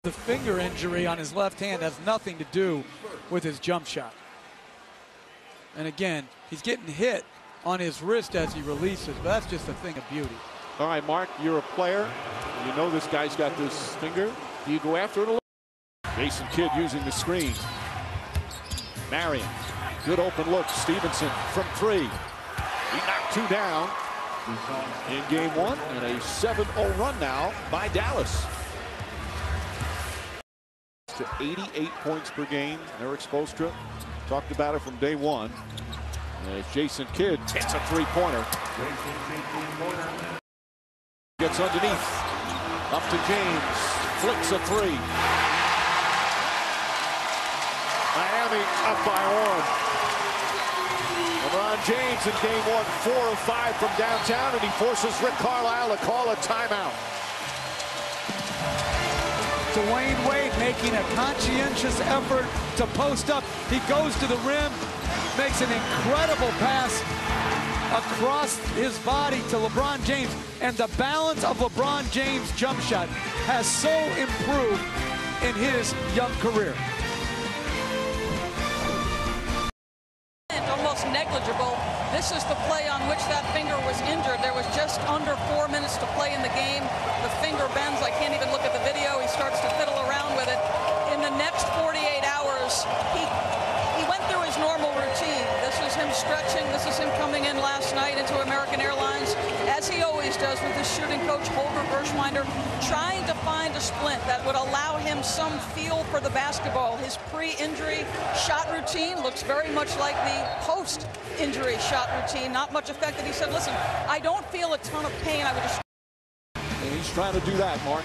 The finger injury on his left hand has nothing to do with his jump shot. And again, he's getting hit on his wrist as he releases, but that's just a thing of beauty. All right, Mark, you're a player. You know this guy's got this finger. Do you go after it a little? Jason Kidd using the screen. Marion, good open look. Stevenson from three. He knocked two down in game one, and a 7-0 run now by Dallas. To 88 points per game. Eric Spoelstra talked about it from day one. As Jason Kidd hits a three-pointer. Gets underneath. Up to James. Flicks a three. Miami up by one. LeBron James in game one, 4 of 5 from downtown, and he forces Rick Carlisle to call a timeout. Dwayne Wade making a conscientious effort to post up. He goes to the rim, makes an incredible pass across his body to LeBron James. And the balance of LeBron James' jump shot has so improved in his young career. Almost negligible. This is the play on which that finger was injured. There was just under 4 minutes to play in the game. The finger bends. I can't even look at the video. He starts to fiddle around with it. In the next 48 hours, he went through his normal routine. This is him stretching. This is him coming in last night into American Airlines, as he always does with his shooting coach, Holger Gershwinder, trying to find a splint that would allow him some feel for the basketball. His pre-injury shot routine looks very much like the post-injury shot routine. Not much affected. He said, listen, I don't feel a ton of pain. I would just... And he's trying to do that, Mark.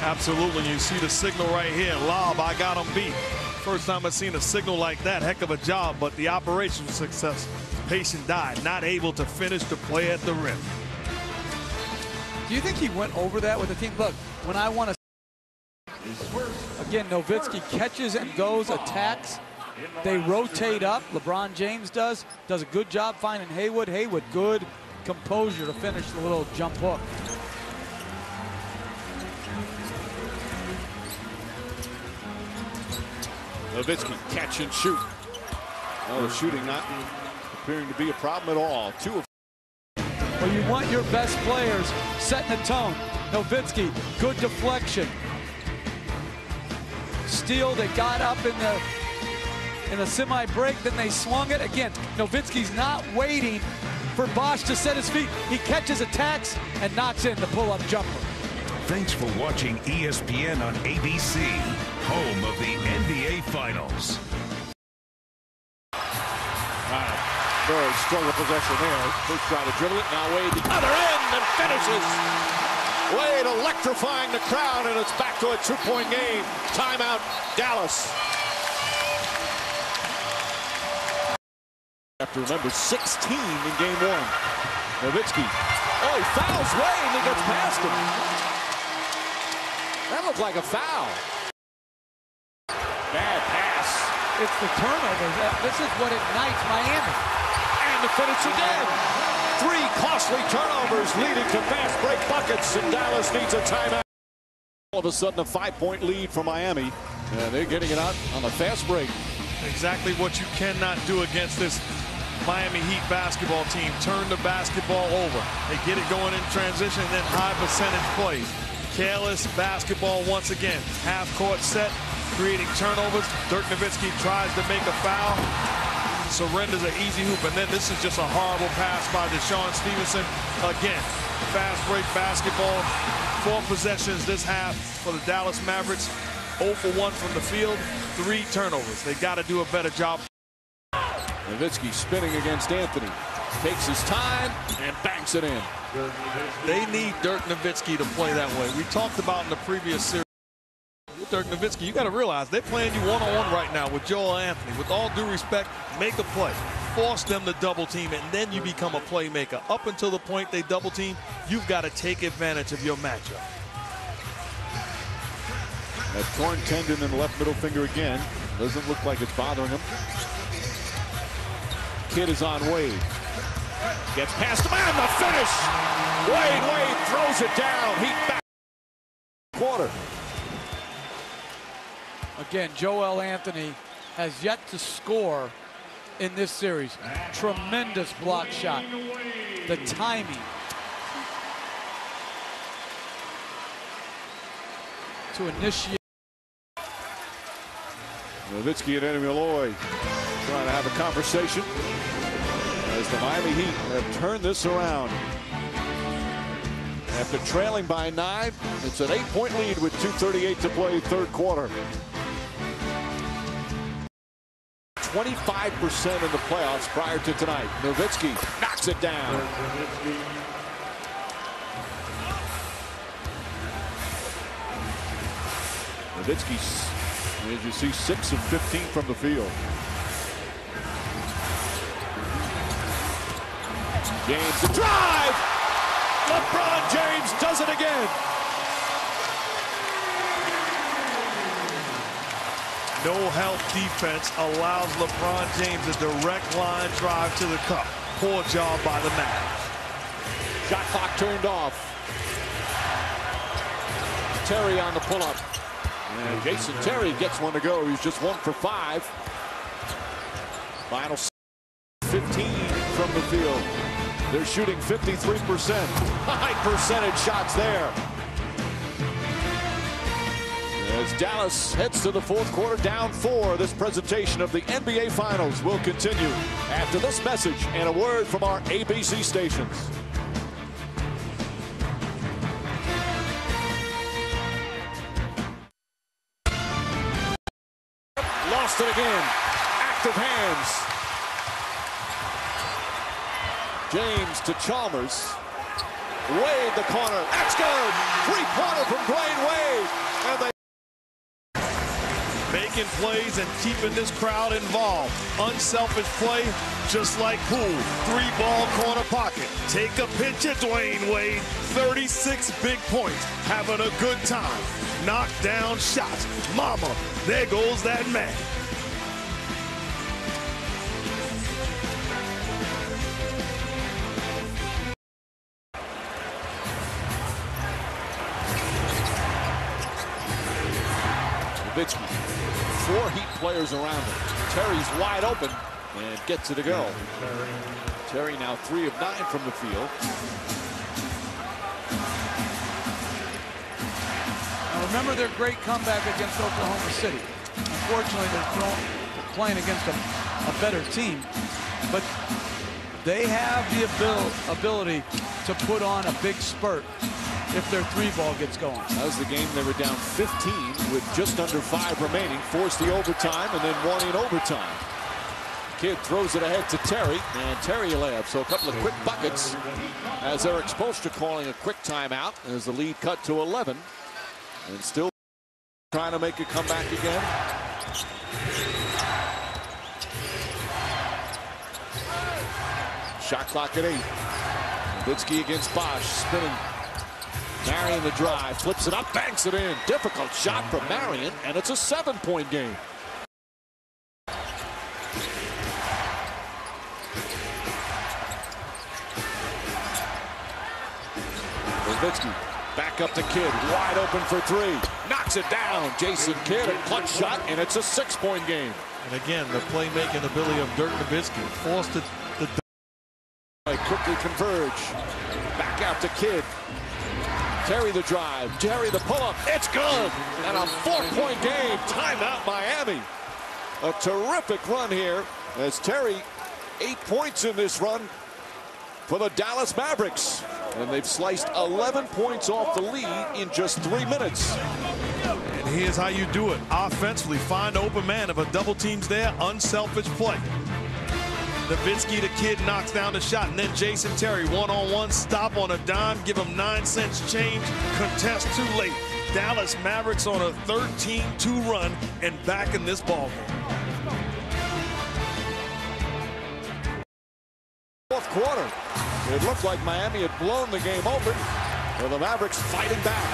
Absolutely. You see the signal right here. Lob, I got him beat. First time I've seen a signal like that. Heck of a job, but the operation was successful. Patient died, not able to finish the play at the rim. Do you think he went over that with the team? Look, when I want to... Again, Nowitzki catches and goes, attacks. They rotate up. LeBron James does a good job finding Haywood. Haywood, good composure to finish the little jump hook. Nowitzki, catch and shoot. Oh, the shooting not appearing to be a problem at all. Two of... Well, you want your best players setting the tone. Nowitzki, good deflection. Steal, they got up in the semi-break, then they swung it. Again, Nowitzki's not waiting for Bosch to set his feet. He catches, attacks, and knocks in the pull-up jumper. Thanks for watching ESPN on ABC, home of the NBA Finals. Very struggle possession there. First try to dribble it. Now Wade the other end and finishes. Wade electrifying the crowd, and it's back to a two-point game. Timeout, Dallas. Have to remember 16 in game one. Nowitzki. Oh, he fouls Wade and he gets past him. That looked like a foul. Bad pass. It's the turnover. This is what ignites Miami. And to finish again. 3 costly turnovers leading to fast break buckets, and Dallas needs a timeout. All of a sudden, a 5-point lead for Miami. And they're getting it out on the fast break. Exactly what you cannot do against this Miami Heat basketball team. Turn the basketball over. They get it going in transition, and then high percentage plays. Careless basketball once again. Half-court set, creating turnovers. Dirk Nowitzki tries to make a foul. Surrenders an easy hoop, and then this is just a horrible pass by Deshaun Stevenson. Again, fast break basketball. 4 possessions this half for the Dallas Mavericks. 0 for 1 from the field. 3 turnovers. They got to do a better job. Nowitzki spinning against Anthony. Takes his time and banks it in. They need Dirk Nowitzki to play that way. We talked about in the previous series. Dirk Nowitzki, you got to realize they're playing you one-on-one right now with Joel Anthony. With all due respect, make a play. Force them to double team, and then you become a playmaker. Up until the point they double team, you've got to take advantage of your matchup. That torn tendon in the left middle finger again. Doesn't look like it's bothering him. Kidd is on Wade. Gets past him and the finish. Wade throws it down. Heat back. Quarter. Again, Joel Anthony has yet to score in this series. Tremendous block shot. The timing to initiate. Nowitzki and Eddie Malloy trying to have a conversation as the Miami Heat have turned this around. After trailing by 9, it's an 8-point lead with 2:38 to play third quarter. 25% in the playoffs prior to tonight. Nowitzki knocks it down. Nowitzki, as you see, 6 of 15 from the field. James, the drive! LeBron James does it again. No help defense allows LeBron James a direct line drive to the cup. Poor job by the Mavs. Shot clock turned off. Terry on the pull-up. And Jason Terry gets one to go. He's just 1 for 5. Final 15 from the field. They're shooting 53%. High percentage shots there. As Dallas heads to the fourth quarter, down 4, this presentation of the NBA Finals will continue after this message and a word from our ABC stations. Lost it again. Active hands. James to Chalmers. Wade the corner. That's good. 3-pointer from Dwayne Wade. And they making plays and keeping this crowd involved. Unselfish play, just like pool. 3-ball corner pocket. Take a pitch at Dwayne Wade. 36 big points. Having a good time. Knock down shots. Mama, there goes that man. Nowitzki, 4 Heat players around him. Terry's wide open and gets it to go. Terry now 3 of 9 from the field. Now remember their great comeback against Oklahoma City. Unfortunately, they're playing against a better team, but they have the ability to put on a big spurt if their 3-ball gets going. That was the game they were down 15 with just under 5 remaining, forced the overtime and then won in overtime. Kidd throws it ahead to Terry, and Terry a layup. So a couple of quick buckets as Eric Spoelstra calling a quick timeout as the lead cut to 11, and still trying to make a comeback again. Shot clock at 8. Nowitzki against Bosch, spinning. Marion the drive, flips it up, banks it in. Difficult shot from Marion, and it's a 7-point game. Nowitzki back up to Kidd, wide open for 3. Knocks it down. Jason Kidd, a clutch shot, and it's a 6-point game. And again, the playmaking ability of Dirk Nowitzki forced the quickly converge. Back out to Kidd. Terry the drive. Terry the pull-up. It's good. And a 4-point game. Timeout Miami. A terrific run here as Terry 8 points in this run for the Dallas Mavericks. And they've sliced 11 points off the lead in just 3 minutes. And here's how you do it. Offensively, find open man. If a double team's there, unselfish play. Nowitzki, the Kid, knocks down the shot, and then Jason Terry, one-on-one, stop on a dime, give him 9 cents change, contest too late. Dallas Mavericks on a 13-2 run and back in this ballgame. Fourth quarter, it looked like Miami had blown the game open, with the Mavericks fighting back.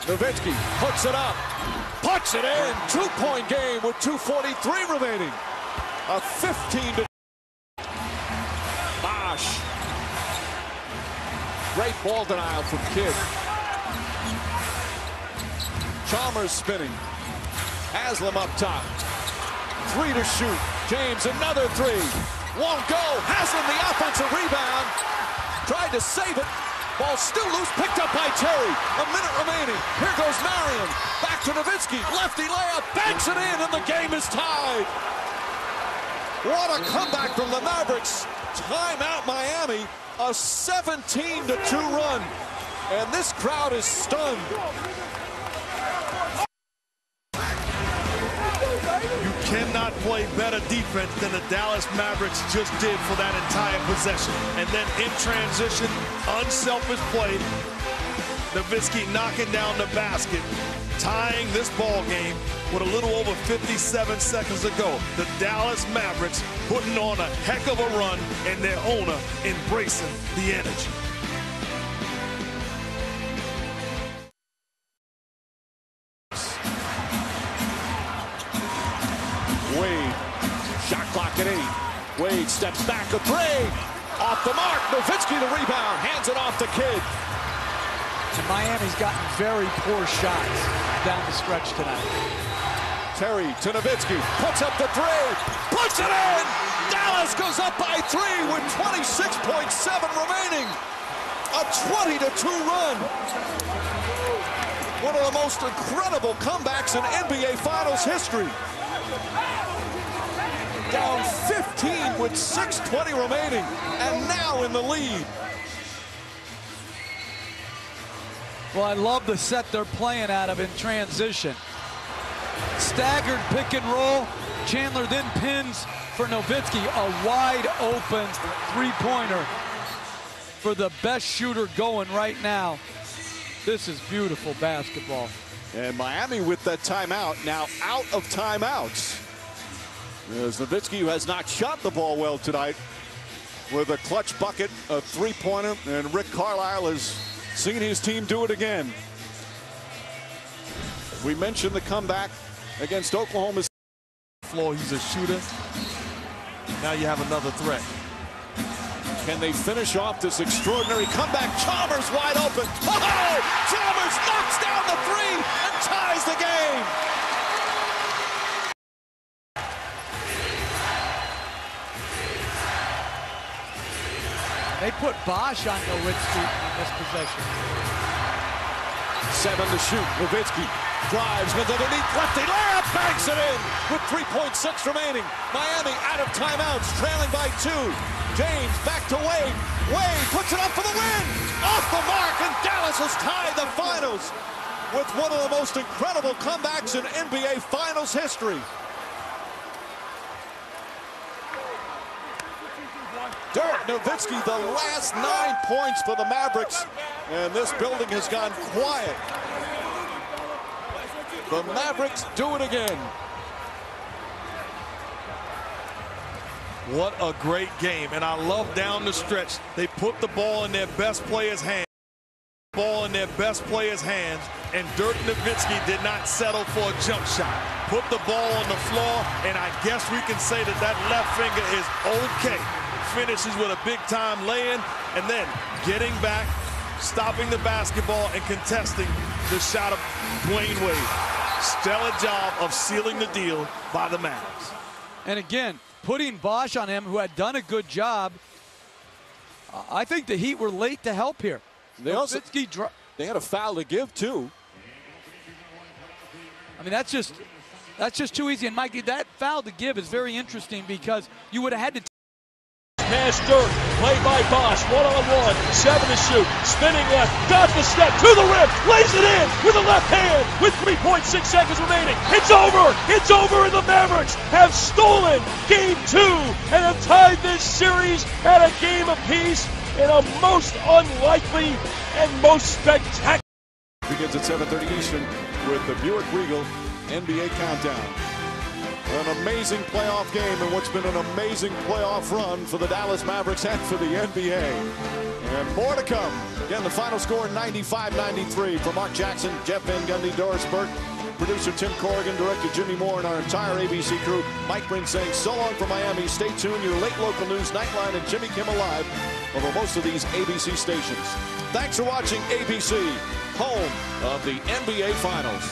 Nowitzki puts it up, puts it in, 2-point game with 2:43 remaining. A 15-2. Bosch. Great ball denial from Kidd. Chalmers spinning. Haslam up top. 3 to shoot. James, another 3. Won't go. Haslam, the offensive rebound. Tried to save it. Ball still loose. Picked up by Terry. A minute remaining. Here goes Marion. Back to Nowitzki. Lefty layup. Banks it in, and the game is tied. What a comeback from the Mavericks. Timeout Miami. A 17-2 run. And this crowd is stunned. You cannot play better defense than the Dallas Mavericks just did for that entire possession. And then in transition, unselfish play, Nowitzki knocking down the basket, tying this ball game with a little over 57 seconds to go. The Dallas Mavericks putting on a heck of a run, and their owner embracing the energy. Wade, shot clock at 8. Wade steps back, a 3. Off the mark, Nowitzki the rebound, hands it off to Kidd. And Miami's gotten very poor shots down the stretch tonight. Terry to Nowitzki, puts up the 3, puts it in! Dallas goes up by 3 with 26.7 remaining. A 20-2 run. One of the most incredible comebacks in NBA Finals history. Down 15 with 6:20 remaining, and now in the lead. Well, I love the set they're playing out of in transition. Staggered pick and roll. Chandler then pins for Nowitzki. A wide open three-pointer for the best shooter going right now. This is beautiful basketball. And Miami with that timeout, now out of timeouts. As Nowitzki, who has not shot the ball well tonight, with a clutch bucket, a three-pointer, and Rick Carlisle has seen his team do it again. We mentioned the comeback against Oklahoma. Floor, he's a shooter. Now you have another threat. Can they finish off this extraordinary comeback? Chalmers wide open. Oh! Chalmers knocks down the 3 and ties the game. They put Bosch on Nowitzki in this possession. 7 to shoot. Nowitzki drives, goes underneath, lefty layup, banks it in with 3.6 remaining. Miami out of timeouts, trailing by 2. James back to Wade. Wade puts it up for the win. Off the mark, and Dallas has tied the finals with one of the most incredible comebacks in NBA Finals history. Dirk Nowitzki, the last 9 points for the Mavericks, and this building has gone quiet. The Mavericks do it again. What a great game, and I love down the stretch. They put the ball in their best player's hands. Ball in their best player's hands, and Dirk Nowitzki did not settle for a jump shot. Put the ball on the floor, and I guess we can say that that left finger is okay. Finishes with a big-time lay-in, and then getting back, stopping the basketball, and contesting the shot of Dwayne Wade. Stellar job of sealing the deal by the Mavs. And again, putting Bosch on him, who had done a good job. I think the Heat were late to help here. They also they had a foul to give too. I mean, that's just too easy. And Mikey, that foul to give is very interesting because you would have had to. Pass Dirk, played by Bosch, one-on-one, 7 to shoot, spinning left, got the step, to the rim, lays it in with the left hand, with 3.6 seconds remaining. It's over, and the Mavericks have stolen Game 2 and have tied this series at a game apiece in a most unlikely and most spectacular. Begins at 7:30 Eastern with the Buick Regal NBA Countdown. An amazing playoff game and what's been an amazing playoff run for the Dallas Mavericks and for the NBA. And more to come. Again, the final score 95-93 for Mark Jackson, Jeff Van Gundy, Doris Burke, producer Tim Corrigan, director Jimmy Moore, and our entire ABC crew. Mike Bryn saying so long from Miami. Stay tuned. Your late local news, Nightline, and Jimmy Kimmel Live over most of these ABC stations. Thanks for watching ABC, home of the NBA Finals.